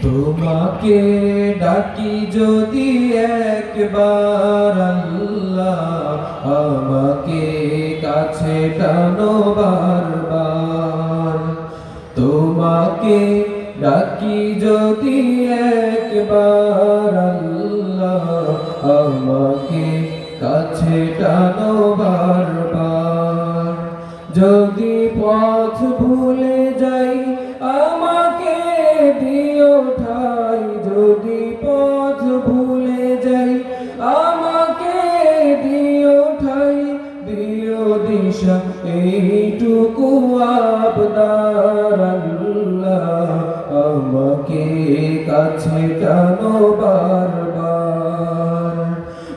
তোমাকে ডাকি যদি একবার আল্লাহ, আমাকে কাছে টানো বারবার। তোমাকে ডাকি যদি একবার আল্লাহ, আমাকে কাছে টানো বারবার। যদি পথ ভুলে যাই আমাকে দিও ঠাই, যদি পথ ভুলে যাই আমাকে দিও ঠাই, দিও দিশা এইটুকু আবদার আল্লাহ, আমাকে কাছে টানো বারবার।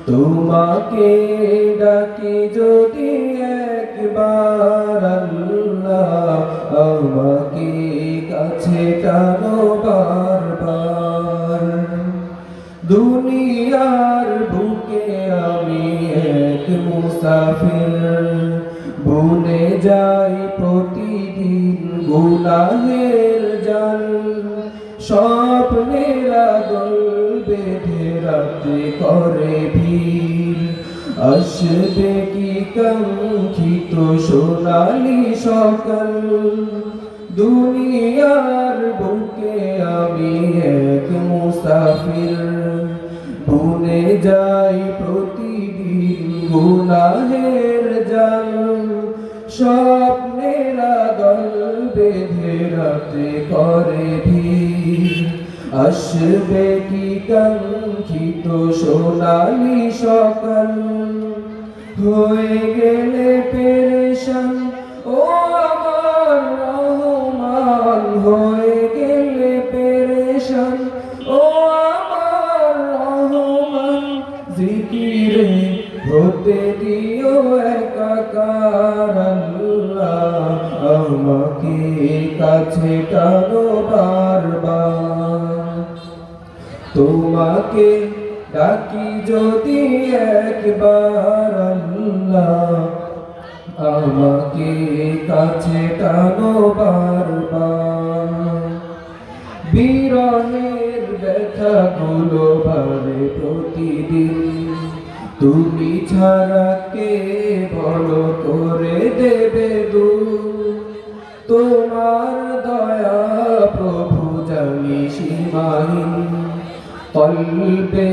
তোমাকে ডাকি যদি একবার আল্লাহ, আমাকে কাছে টানো বারবার। দুনিয়ার বুকে আমি এক মুসাফির, বুনে যাই প্রতিদিন গুনাহের জাল। স্বপ্নের আদল বেঁধে রাতে করে ভিড়, আসবে কি কাঙ্ক্ষিত সোনালি সকাল। দুনিয়ার বুকে আমি এক মুসাফির, বুনে যাই প্রতিদিন গুনাহের জাল। স্বপ্নের আদল বেঁধে রাতে করে ভিড়, আসবে কি কাঙ্ক্ষিত সোনালি সকাল। হয়ে গেলে পেরেশান ও আমার রহমান, হয়ে গেলে পেরেশান ও আমার রহমান। জিকিরে হতে দিও একাকার আল্লাহ, আমাকে কাছে টানো বারবার। তোমাকে ডাকি যদি একবার আল্লাহ, আমাকে কাছে টানো বারবার। বিরহের ব্যথাগুলো বাড়ে প্রতিদিন, তুমি ছাড়া কে বলো করে দেবে দূর। তোমার দয়া প্রভু জানি সীমাহীন, কলবে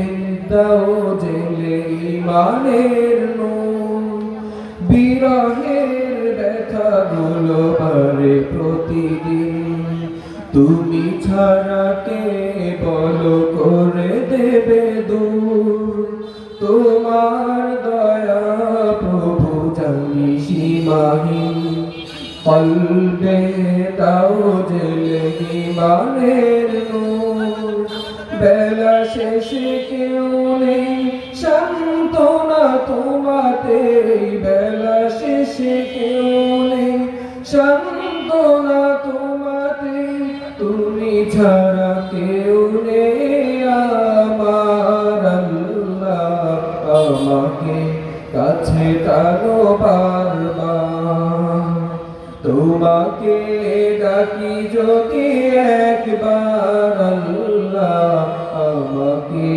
দাও জেলে ঈমানের নূর। বিরহের ব্যথাগুলো বাড়ে প্রতিদিন, তুমি ছাড়া কে বলো করে দেবে দূর। তোমার দয়া প্রভু জানি সীমাহীন, কলবে দাও জেলে ঈমানের নূর। বেলা শেষে কেউ নেই সান্ত্বনা তোমাতে, বেলা শেষে কেউ নেই সান্ত্বনা তোমাতে। তুমি ছাড়া কেউ নেই আমার আল্লাহ, আমাকে কাছে টানো বারবার। তোমাকে ডাকি যদি একবার আল্লাহ, আমাকে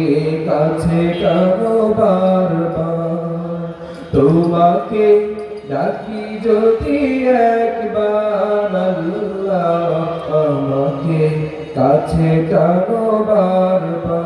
কাছে টানো বারবার। তোমাকে ডাকি যদি একবার আল্লাহ, আমাকে কাছে টানো বারবার।